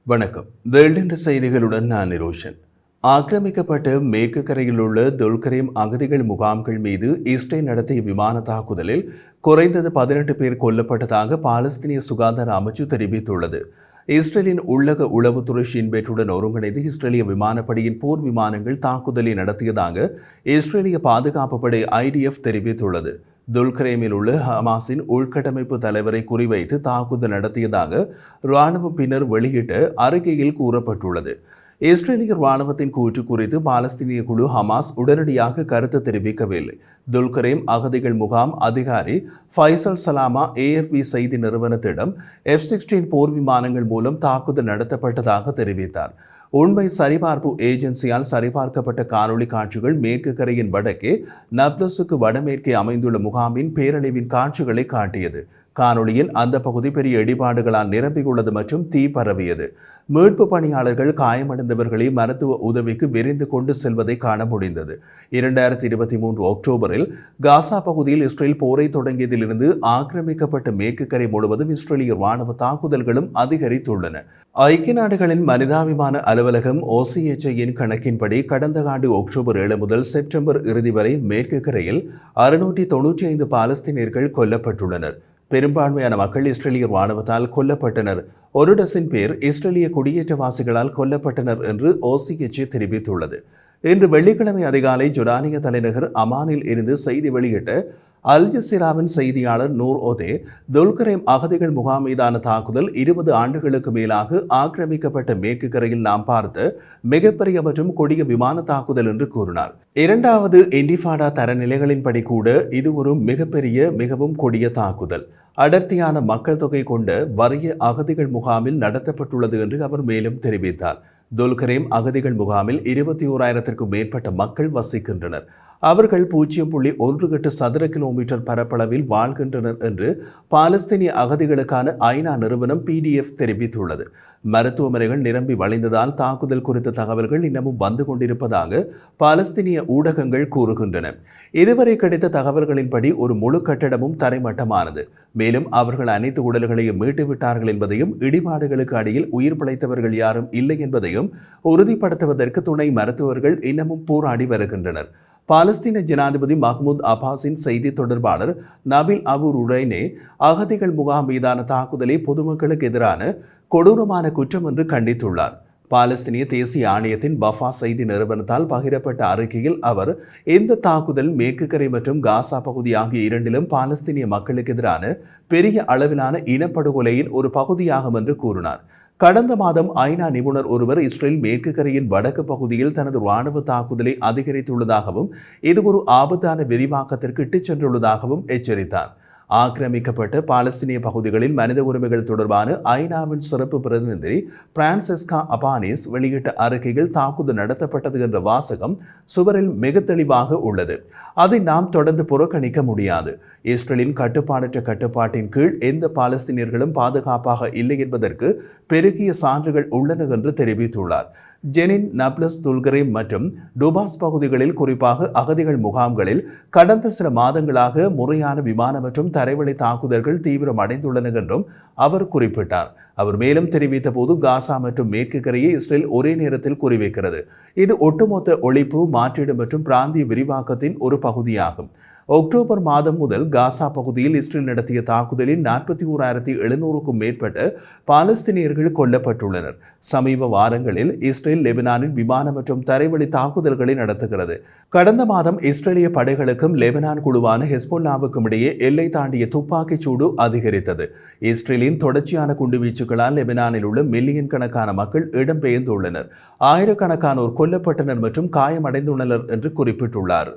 வணக்கம். வேல்டென்ற செய்திகளுடன் நான் நிரோஷன். ஆக்கிரமிக்கப்பட்ட மேற்கு கரையில் உள்ள துல்கரீம் அகதிகள் முகாம்கள் மீது இஸ்ரேல் நடத்திய விமான தாக்குதலில் குறைந்தது 18 பேர் கொல்லப்பட்டதாக பாலஸ்தீனிய சுகாதார அமைச்சு தெரிவித்துள்ளது. இஸ்ரேலின் உள்ளக உளவுத்துறை ஷின்பேட்டுடன் ஒருங்கிணைந்து இஸ்ரேலிய விமானப்படையின் போர் விமானங்கள் தாக்குதலை நடத்தியதாக இஸ்ரேலிய பாதுகாப்பு படை IDF தெரிவித்துள்ளது. துல்கரேமில் உள்ள ஹமாஸின் உள்கட்டமைப்பு தலைவரை குறிவைத்து தாக்குதல் நடத்தியதாக இராணுவ பின்னர் வெளியிட்ட அறிக்கையில் கூறப்பட்டுள்ளது. இஸ்ரேலிய இராணுவத்தின் கூற்று குறித்து பாலஸ்தீனிய குழு ஹமாஸ் உடனடியாக கருத்து தெரிவிக்கவில்லை. துல்கரேம் அகதிகள் முகாம் அதிகாரி ஃபைசல் சலாமா AFP செய்தி நிறுவனத்திடம் F-16 போர் விமானங்கள் மூலம் தாக்குதல் நடத்தப்பட்டதாக தெரிவித்தார். உண்மை சரிபார்ப்பு ஏஜென்சியால் சரிபார்க்கப்பட்ட காணொளி காட்சிகள் மேற்கு கரையின் வடக்கே நப்லஸுக்கு வடமேற்கே அமைந்துள்ள முகாமின் பேரழிவின் காட்சிகளை காட்டியது. காணொளியில் அந்த பகுதி பெரிய இடிபாடுகளால் நிரம்பியுள்ளது மற்றும் தீ பரவியது. மீட்பு பணியாளர்கள் காயமடைந்தவர்களை மருத்துவ உதவிக்கு விரைந்து கொண்டு செல்வதை காண முடிந்தது. 2023 அக்டோபரில் காசா பகுதியில் இஸ்ரேல் போரை தொடங்கியதிலிருந்து ஆக்கிரமிக்கப்பட்ட மேற்கு கரை முழுவதும் இஸ்ரேலிய ராணுவ தாக்குதல்களும் அதிகரித்துள்ளன. ஐக்கிய நாடுகளின் மனிதாபிமான அலுவலகம் OCHAயின் கணக்கின்படி கடந்த ஆண்டு அக்டோபர் 7 முதல் செப்டம்பர் இறுதி வரை மேற்கு கரையில் 695 பாலஸ்தீனியர்கள் கொல்லப்பட்டுள்ளனர். பெரும்பான்மையான மக்கள் இஸ்ரேலிய ராணுவத்தால் கொல்லப்பட்டனர். 1 டசன் பேர் இஸ்ரேலிய குடியேற்றவாசிகளால் கொல்லப்பட்டனர் என்று OCHA தெரிவித்துள்ளது. இன்று வெள்ளிக்கிழமை அதிகாலை ஜோர்டானிய தலைநகர் அமானில் இருந்து செய்தி வெளியிட்ட அல் ஜசீராவின் செய்தியாளர் நூர் ஒதே, துல்கரேம் அகதிகள் முகாம் மீதான தாக்குதல் 20 ஆண்டுகளுக்கு மேலாக ஆக்கிரமிக்கப்பட்ட மேற்கு கரையில் நாம் பார்த்த மிகப்பெரிய மற்றும் கொடிய விமான தாக்குதல் என்று கூறினார். இரண்டாவது இன்டிஃபாடா தரநிலைகளின்படி கூட இது ஒரு மிகவும் கொடிய தாக்குதல். அடர்த்தியான மக்கள் தொகை கொண்ட வறிய அகதிகள் முகாமில் நடத்தப்பட்டுள்ளது என்று அவர் மேலும் தெரிவித்தார். துல்கரேம் அகதிகள் முகாமில் 21,000க்கும் மேற்பட்ட மக்கள் வசிக்கின்றனர். அவர்கள் 0.18 சதுர கிலோமீட்டர் பரப்பளவில் வாழ்கின்றனர் என்று பாலஸ்தீனிய அகதிகளுக்கான ஐநா நிறுவனம் PDF தெரிவித்துள்ளது. மருத்துவமனைகள் நிரம்பி வழிந்ததால் தாக்குதல் குறித்த தகவல்கள் இன்னமும் வந்து கொண்டிருப்பதாக பாலஸ்தீனிய ஊடகங்கள் கூறுகின்றன. இதுவரை கிடைத்த தகவல்களின்படி ஒரு முழு கட்டடமும் தரைமட்டமானது. மேலும் அவர்கள் அனைத்து உடல்களையும் மீட்டுவிட்டார்கள் என்பதையும் இடிபாடுகளுக்கு அடியில் உயிர் பிழைத்தவர்கள் யாரும் இல்லை என்பதையும் உறுதிப்படுத்துவதற்கு துணை மருத்துவர்கள் இன்னமும் போராடி வருகின்றனர். பாலஸ்தீன ஜனாதிபதி மஹ்மூத் அப்பாஸின் செய்தி தொடர்பாளர் நபில் அபு ருடைனே அகதிகள் முகாம் மீதான தாக்குதலை பொதுமக்களுக்கு எதிரான கொடூரமான குற்றம் என்று கண்டித்துள்ளார். பாலஸ்தீனிய தேசிய ஆணையத்தின் பஃபா செய்தி நிறுவனத்தால் பகிரப்பட்ட அறிக்கையில் அவர் இந்த தாக்குதல் மேற்கு கரை மற்றும் காசா பகுதி ஆகிய இரண்டிலும் பாலஸ்தீனிய மக்களுக்கு எதிரான பெரிய அளவிலான இனப்படுகொலையின் ஒரு பகுதியாகும் என்று கூறினார். கடந்த மாதம் ஐநா நிபுணர் ஒருவர் இஸ்ரேல் மேற்கு கரையின் வடக்கு பகுதியில் தனது ராணுவ தாக்குதலை அதிகரித்துள்ளதாகவும் இது ஒரு ஆபத்தான விரிவாக்கத்திற்கு இட்டுச் சென்றுள்ளதாகவும் எச்சரித்தார். ஆக்கிரமிக்கப்பட்ட பாலஸ்தீனிய பகுதிகளில் மனித உரிமைகள் தொடர்பான ஐநாவின் சிறப்பு பிரதிநிதி பிரான்சிஸ்கா அபானிஸ் வெளியிட்ட அறிக்கையில் தாக்குதல் நடத்தப்பட்டது என்ற வாசகம் சுவரில் மிக தெளிவாக உள்ளது. அதை நாம் தொடர்ந்து புறக்கணிக்க முடியாது. இஸ்ரேலின் கட்டுப்பாடற்ற கட்டுப்பாட்டின் கீழ் எந்த பாலஸ்தீனியர்களும் பாதுகாப்பாக இல்லை என்பதற்கு பெருகிய சான்றுகள் உள்ளன என்று தெரிவித்துள்ளார். ஜெனின், நப்லஸ், துல்கரேம் மற்றும் டுபாஸ் பகுதிகளில் குறிப்பாக அகதிகள் முகாம்களில் கடந்த சில மாதங்களாக முறையான விமான மற்றும் தரைவழி தாக்குதல்கள் தீவிரமடைந்துள்ளன என்றும் அவர் குறிப்பிட்டார். அவர் மேலும் தெரிவித்த போது காசா மற்றும் மேற்கு கரையை இஸ்ரேல் ஒரே நேரத்தில் குறிவைக்கிறது. இது ஒட்டுமொத்த ஒழிப்பு, மாற்றீடு மற்றும் பிராந்திய விரிவாக்கத்தின் ஒரு பகுதியாகும். அக்டோபர் மாதம் முதல் காசா பகுதியில் இஸ்ரேல் நடத்திய தாக்குதலில் 41,700க்கும் மேற்பட்ட பாலஸ்தீனியர்கள் கொல்லப்பட்டுள்ளனர். சமீப வாரங்களில் இஸ்ரேல் லெபனானின் விமான மற்றும் தரைவழி தாக்குதல்களை நடத்துகிறது. கடந்த மாதம் இஸ்ரேலிய படைகளுக்கும் லெபனான் குழுவான ஹெஸ்போல்லாவுக்கும் இடையே எல்லை தாண்டிய துப்பாக்கிச் சூடு அதிகரித்தது. இஸ்ரேலின் தொடர்ச்சியான குண்டுவீச்சுகளால் லெபனானில் உள்ள மில்லியன் கணக்கான மக்கள் இடம்பெயர்ந்துள்ளனர். ஆயிரக்கணக்கானோர் கொல்லப்பட்டனர் மற்றும் காயமடைந்துள்ளனர் என்று குறிப்பிட்டுள்ளார்.